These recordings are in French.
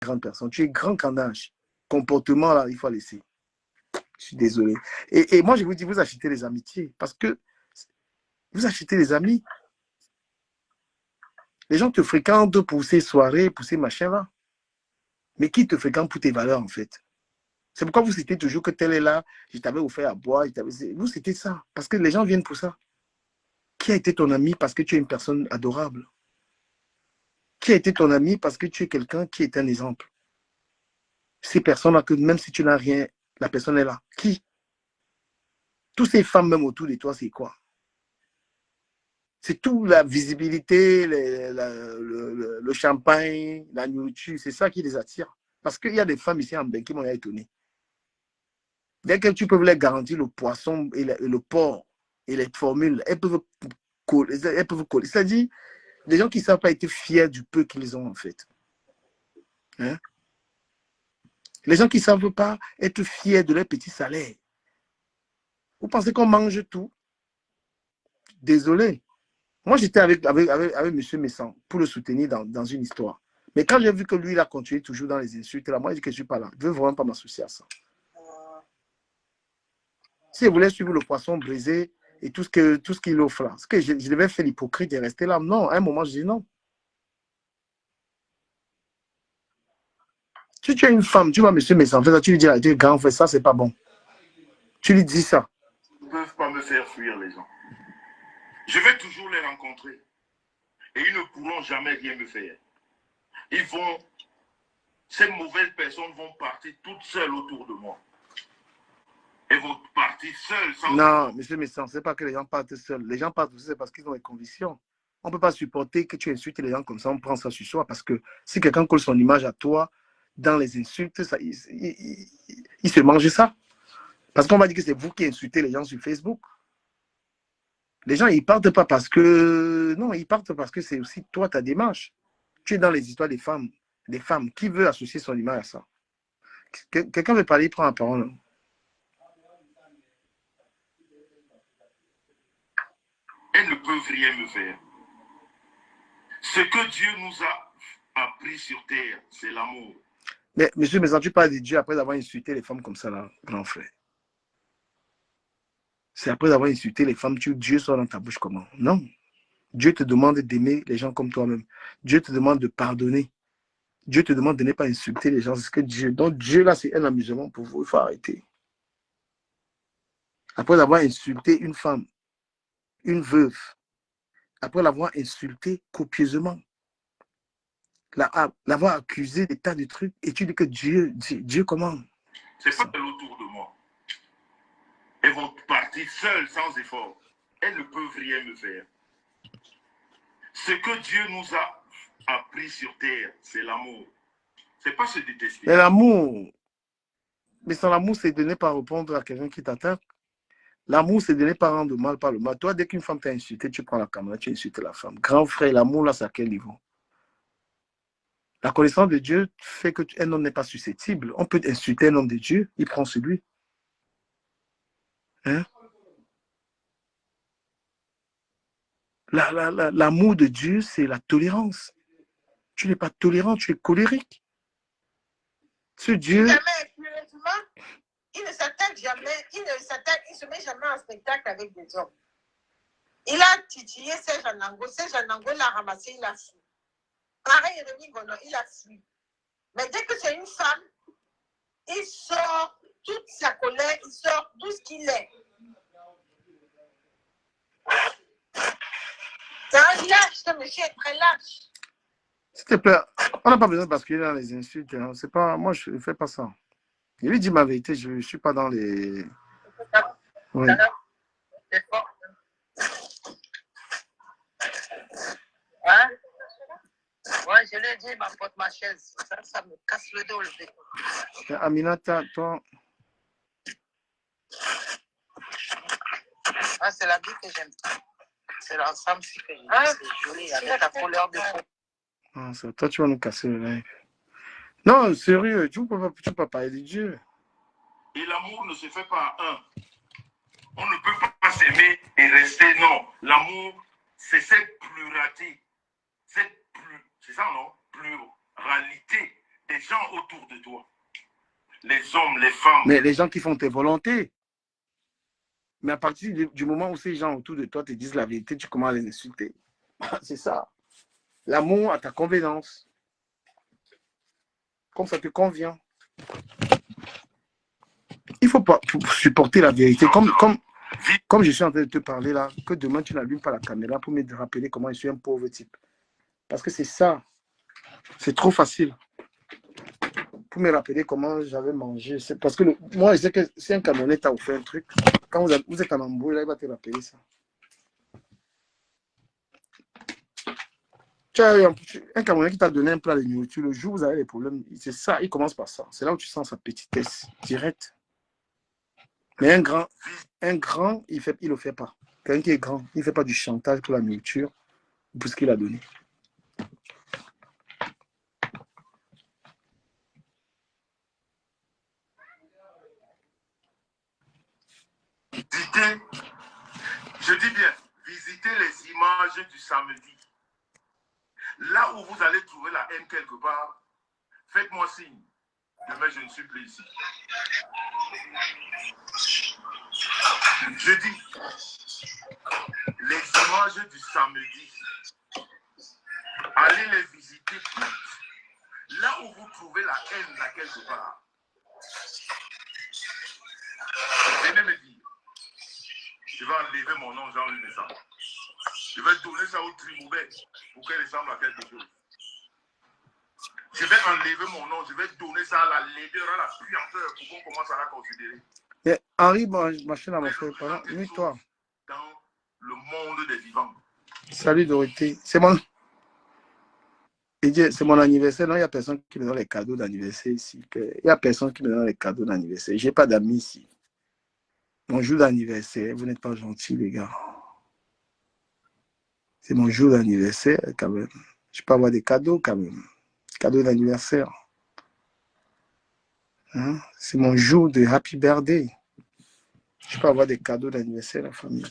grande personne. Tu es grand qu'en âge. Comportement, là, il faut laisser. Je suis désolé. Et moi, je vous dis, vous achetez les amitiés. Parce que vous achetez les amis. Les gens te fréquentent pour ces soirées, pour ces machins-là. Mais qui te fréquente pour tes valeurs, en fait? C'est pourquoi vous citez toujours que tel est là, je t'avais offert à boire. Vous citez ça. Parce que les gens viennent pour ça. Qui a été ton ami parce que tu es une personne adorable? Qui a été ton ami parce que tu es quelqu'un qui est un exemple? Ces personnes-là, que même si tu n'as rien, la personne est là. Qui? Toutes ces femmes même autour de toi, c'est quoi? C'est tout la visibilité, le champagne, la nourriture, c'est ça qui les attire. Parce qu'il y a des femmes ici en Bénin qui m'ont étonné. Dès que tu peux leur garantir le poisson et le porc et les formules, elles peuvent coller. C'est-à-dire, des gens qui ne savent pas être fiers du peu qu'ils ont en fait. Hein? Les gens qui ne savent pas être fiers de leur petit salaire. Vous pensez qu'on mange tout? Désolé. Moi, j'étais avec M. Messan pour le soutenir dans une histoire. Mais quand j'ai vu que lui, il a continué toujours dans les insultes, là, moi, je dis que je ne suis pas là. Je ne veux vraiment pas m'associer à ça. Si je voulais suivre le poisson brisé et tout ce qu'il offre là, est-ce que je devais faire l'hypocrite et rester là? Non, à un moment, je dis non. Si tu es une femme, tu vois M. Messan, tu lui dis, grand frère, ça, c'est pas bon. Tu lui dis ça. Ils ne peuvent pas me faire fuir les gens. Je vais toujours les rencontrer. Et ils ne pourront jamais rien me faire. Ces mauvaises personnes vont partir toutes seules autour de moi. Elles vont partir seules sans... Non, M. Messan, ce n'est pas que les gens partent seuls. Les gens partent aussi parce qu'ils ont des convictions. On ne peut pas supporter que tu insultes les gens comme ça, on prend ça sur soi. Parce que si quelqu'un colle son image à toi dans les insultes, ça, il se mange ça. Parce qu'on va dire que c'est vous qui insultez les gens sur Facebook. Les gens, ils partent pas parce que... Non, ils partent parce que c'est aussi toi, ta démarche. Tu es dans les histoires des femmes. Des femmes. Qui veut associer son image à ça? Quelqu'un veut parler, il prend la parole. Elles ne peuvent rien me faire. Ce que Dieu nous a appris sur terre, c'est l'amour. Mais, monsieur, mais tu parles de Dieu après avoir insulté les femmes comme ça, là, grand frère. C'est après avoir insulté les femmes, Dieu sort dans ta bouche comment? Non. Dieu te demande d'aimer les gens comme toi-même. Dieu te demande de pardonner. Dieu te demande de ne pas insulter les gens. C'est ce que Dieu... Donc, Dieu, là, c'est un amusement pour vous. Il faut arrêter. Après avoir insulté une femme, une veuve, après l'avoir insulté copieusement, l'avoir accusé des tas de trucs, et tu dis que Dieu commande. C'est pas autour de moi. Elles vont partir seules, sans effort. Elles ne peuvent rien me faire. Ce que Dieu nous a appris sur terre, c'est l'amour. C'est pas se détester. Mais l'amour, mais sans l'amour, c'est de ne pas répondre à quelqu'un qui t'attaque. L'amour, c'est de ne pas rendre mal par le mal. Toi, dès qu'une femme t'a insulté, tu prends la caméra, tu insultes la femme. Grand frère, l'amour, là, c'est à quel niveau? La connaissance de Dieu fait qu'un homme n'est pas susceptible. On peut insulter un homme de Dieu, il prend sur lui. Hein? L'amour de Dieu, c'est la tolérance. Tu n'es pas tolérant, tu es colérique. Ce Dieu... Il ne s'attaque jamais, il ne se met jamais en spectacle avec des hommes. Il a titillé Serge Anango l'a ramassé, il a fui. Pareil, Rémi Gono, il a fui. Mais dès que c'est une femme, il sort toute sa colère, il sort tout ce qu'il est. C'est un lâche, ce monsieur est très lâche. S'il te plaît, on n'a pas besoin de basculer dans les insultes. Hein. C'est pas, moi, je ne fais pas ça. Je lui dis ma vérité, je ne suis pas dans les... Oui. Hein? Ouais, je l'ai dit, ma chaise. Ça me casse le dos, le bec. Aminata, toi... Ah, c'est la vie que j'aime. C'est l'ensemble que j'aime. Ah, c'est joli, avec la couleur de peau. Ah, toi, tu vas nous casser le live. Non, sérieux, tu ne peux pas parler de Dieu. Et l'amour ne se fait pas à un. On ne peut pas s'aimer et rester, non. L'amour, c'est cette pluralité. C'est ça, non? Pluralité des des gens autour de toi. Les hommes, les femmes. Mais les gens qui font tes volontés. Mais à partir du moment où ces gens autour de toi te disent la vérité, tu commences à les insulter. C'est ça. L'amour à ta convenance. Comme ça te convient. Il faut pas supporter la vérité. Comme je suis en train de te parler là, que demain tu n'allumes pas la caméra pour me rappeler comment je suis un pauvre type. Parce que c'est ça. C'est trop facile. Pour me rappeler comment j'avais mangé. Parce que moi, je sais que si un Camerounais t'a offert un truc, quand vous êtes en embrouille, là, il va te rappeler ça. Tu as un Camerounais qui t'a donné un plat de nourriture, le jour où vous avez des problèmes, c'est ça, il commence par ça. C'est là où tu sens sa petitesse directe. Mais un grand, il ne le fait pas. Quelqu'un qui est grand, il ne fait pas du chantage pour la nourriture, pour ce qu'il a donné. Je dis bien, visitez les images du samedi. Là où vous allez trouver la haine quelque part, faites-moi signe. Demain, je ne suis plus ici. Je dis, les images du samedi, allez les visiter toutes. Là où vous trouvez la haine là quelque part, venez me dire, je vais enlever mon nom, Jean-Louis Messant. Je vais donner ça au Trimouvet pour qu'elle ressemble à quelque chose. Je vais enlever mon nom, je vais donner ça à la laideur, à la puanteur pour qu'on commence à la considérer. Et Henri, machin à mon frère, pardon, toi. Dans le monde des vivants. Salut Dorothée. C'est mon anniversaire. Non, il n'y a personne qui me donne les cadeaux d'anniversaire ici. Il n'y a personne qui me donne les cadeaux d'anniversaire. Je n'ai pas d'amis ici. Mon jour d'anniversaire, vous n'êtes pas gentils, les gars. C'est mon jour d'anniversaire, quand même. Je peux avoir des cadeaux, quand même. Cadeaux d'anniversaire. Hein? C'est mon jour de happy birthday. Je peux avoir des cadeaux d'anniversaire, la famille.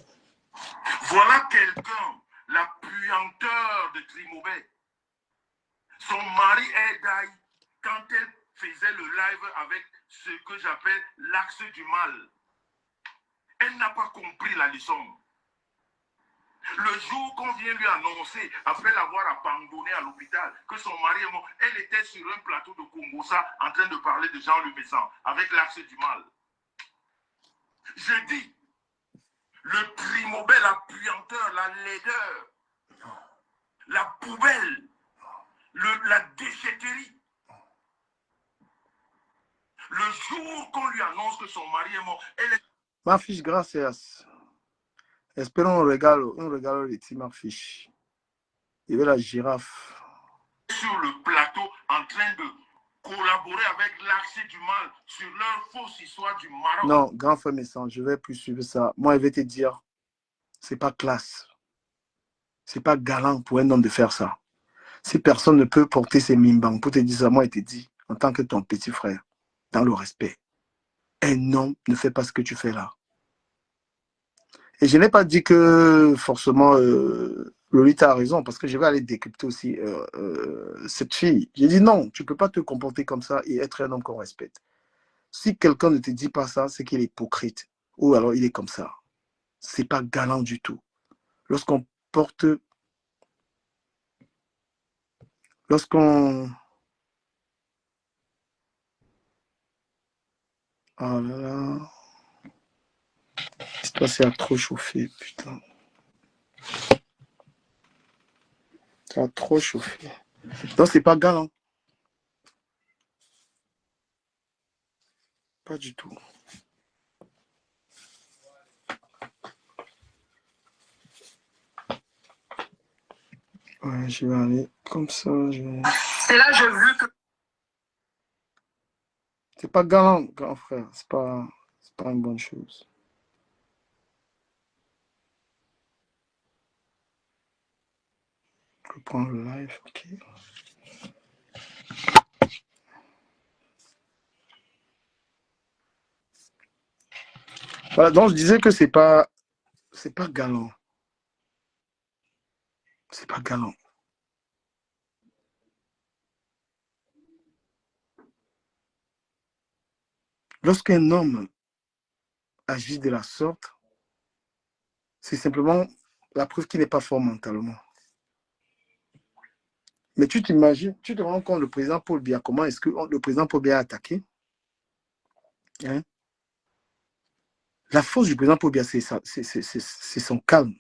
Voilà quelqu'un, la puanteur de Trimouvet. Son mari est Daï quand elle faisait le live avec ce que j'appelle l'axe du mal. Elle n'a pas compris la leçon. Le jour qu'on vient lui annoncer, après l'avoir abandonné à l'hôpital, que son mari est mort, elle était sur un plateau de Congossa en train de parler de Jean-Louis Messant avec l'axe du mal. Je dis, le Trimouvet, la puanteur, la laideur, la poubelle, la déchetterie. Le jour qu'on lui annonce que son mari est mort, elle est... Ma fiche, gracias. Espérons un regalo de ti, ma fiche. Il veut la girafe. Sur le plateau, en train de collaborer avec l'axe du mal sur leur fausse histoire du Maroc. Non, grand frère Messant, je ne vais plus suivre ça. Moi, je vais te dire, c'est pas classe. C'est pas galant pour un homme de faire ça. Si personne ne peut porter ses mimbangs pour te dire ça, moi, je te dis, en tant que ton petit frère, dans le respect, un homme ne fait pas ce que tu fais là. Et je n'ai pas dit que forcément Lolita a raison, parce que je vais aller décrypter aussi cette fille. J'ai dit non, tu ne peux pas te comporter comme ça et être un homme qu'on respecte. Si quelqu'un ne te dit pas ça, c'est qu'il est hypocrite. Ou alors il est comme ça. C'est pas galant du tout. Lorsqu'on porte... Lorsqu'on... Oh là là... Toi, c'est à trop chauffer, putain. Ça a trop chauffé. Donc, c'est pas galant. Pas du tout. Ouais, je vais aller comme ça. Et là, je veux que... C'est pas galant, grand frère. C'est pas une bonne chose. Je prends le live, ok. Voilà, donc je disais que c'est pas galant. C'est pas galant. Lorsqu'un homme agit de la sorte, c'est simplement la preuve qu'il n'est pas fort mentalement. Mais tu t'imagines, tu te rends compte, le président Paul Biya, comment est-ce que le président Paul Biya a attaqué, hein? La force du président Paul Biya, c'est son calme.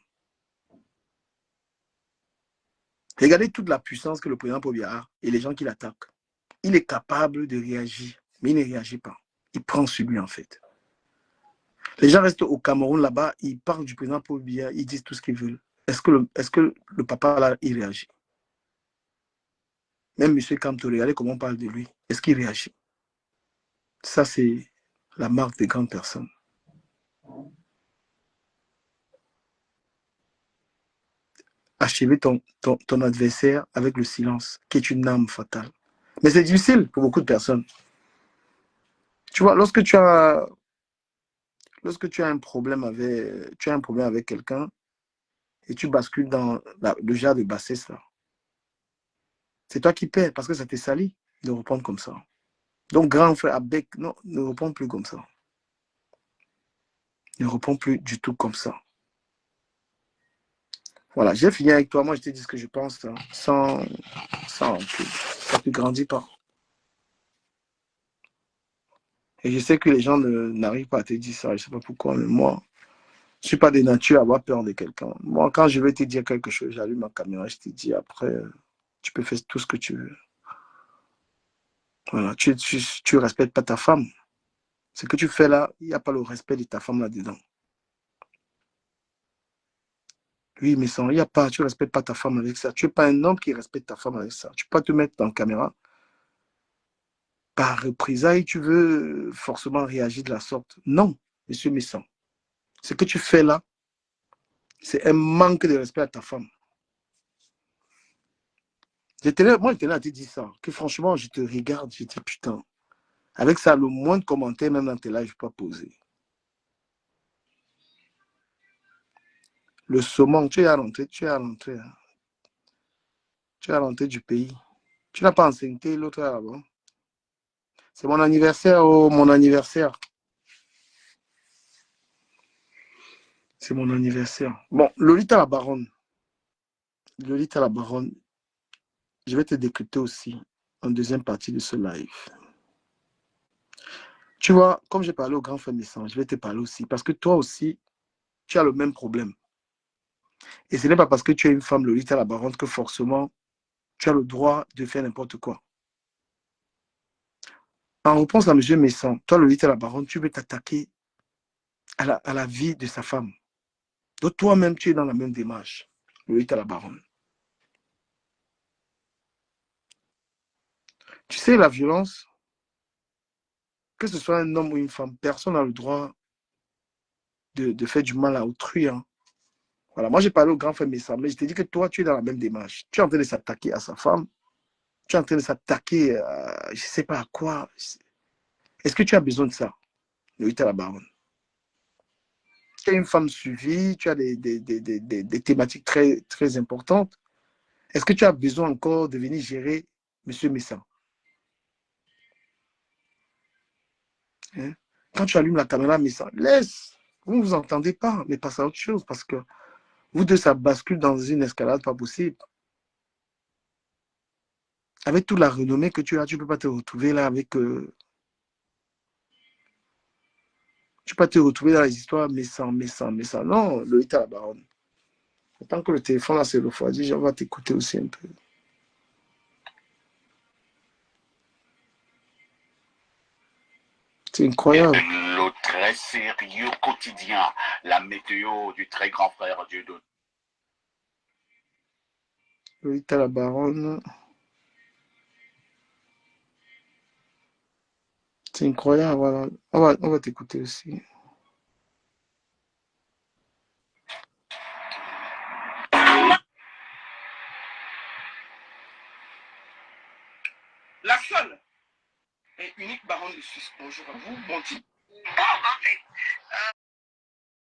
Regardez toute la puissance que le président Paul Biya a et les gens qui l'attaquent. Il est capable de réagir, mais il ne réagit pas. Il prend sur lui, en fait. Les gens restent au Cameroun, là-bas, ils parlent du président Paul Biya, ils disent tout ce qu'ils veulent. Est-ce que le papa, là, il réagit? Même M. Kamto, regardez comment on parle de lui. Est-ce qu'il réagit? Ça, c'est la marque des grandes personnes. Achever ton adversaire avec le silence, qui est une arme fatale. Mais c'est difficile pour beaucoup de personnes. Tu vois, lorsque tu as un problème avec quelqu'un et tu bascules dans le genre de bassesse, là, c'est toi qui perds parce que ça t'est sali de répondre comme ça. Donc, grand frère Abek, non, ne réponds plus comme ça. Ne réponds plus du tout comme ça. Voilà, j'ai fini avec toi. Moi, je te dis ce que je pense, hein, sans que ça ne grandit pas. Et je sais que les gens n'arrivent pas à te dire ça. Je ne sais pas pourquoi, mais moi, je ne suis pas de nature à avoir peur de quelqu'un. Moi, quand je vais te dire quelque chose, j'allume ma caméra, je te dis après, tu peux faire tout ce que tu veux. Voilà, tu ne respectes pas ta femme. Ce que tu fais là, il n'y a pas le respect de ta femme là-dedans. Oui, mais il n'y a pas, tu ne respectes pas ta femme avec ça. Tu n'es pas un homme qui respecte ta femme avec ça. Tu ne peux pas te mettre dans la caméra. Par représailles, tu veux forcément réagir de la sorte. Non, monsieur Messan. Ce que tu fais là, c'est un manque de respect à ta femme. Moi, je tenais à te dire ça. Que franchement, je te regarde, je dis putain. Avec ça, le moins de commentaires, même dans tes lives, je ne peux pas poser. Le saumon, tu es à l'entrée. Tu es à l'entrée du pays. Tu n'as pas enseigné l'autre là-bas. C'est mon anniversaire, oh, mon anniversaire. C'est mon anniversaire. Bon, Lolita la baronne. Lolita la baronne, je vais te décrypter aussi en deuxième partie de ce live. Tu vois, comme j'ai parlé au grand frère Messan, je vais te parler aussi. Parce que toi aussi, tu as le même problème. Et ce n'est pas parce que tu es une femme Lolita la baronne que forcément, tu as le droit de faire n'importe quoi. En réponse à M. Messan, toi, Lolita la baronne, tu veux t'attaquer à la vie de sa femme. Donc toi-même, tu es dans la même démarche, Lolita la baronne. Tu sais, la violence, que ce soit un homme ou une femme, personne n'a le droit de faire du mal à autrui. Hein. Voilà, moi j'ai parlé au grand frère Messa, mais je t'ai dit que toi, tu es dans la même démarche. Tu es en train de s'attaquer à sa femme, tu es en train de s'attaquer à je ne sais pas à quoi. Est-ce que tu as besoin de ça, Lolita la baronne? Tu es une femme suivie, tu as des thématiques très, très importantes. Est-ce que tu as besoin encore de venir gérer M. Messa? Hein? Quand tu allumes la caméra, Messa, laisse. Vous ne vous entendez pas, mais passe à autre chose parce que vous deux, ça bascule dans une escalade pas possible. Avec toute la renommée que tu as, tu ne peux pas te retrouver là avec... tu ne peux pas te retrouver dans les histoires, mais sans. Non, Lolita la baronne. Tant que le téléphone là se refroidit, on va t'écouter aussi un peu. C'est incroyable. Le très sérieux quotidien, la météo du très grand frère Dieu de... Lolita la baronne. C'est incroyable, voilà. On va t'écouter aussi. La seule et unique baronne de Suisse. Bonjour à vous, bon dit. En fait,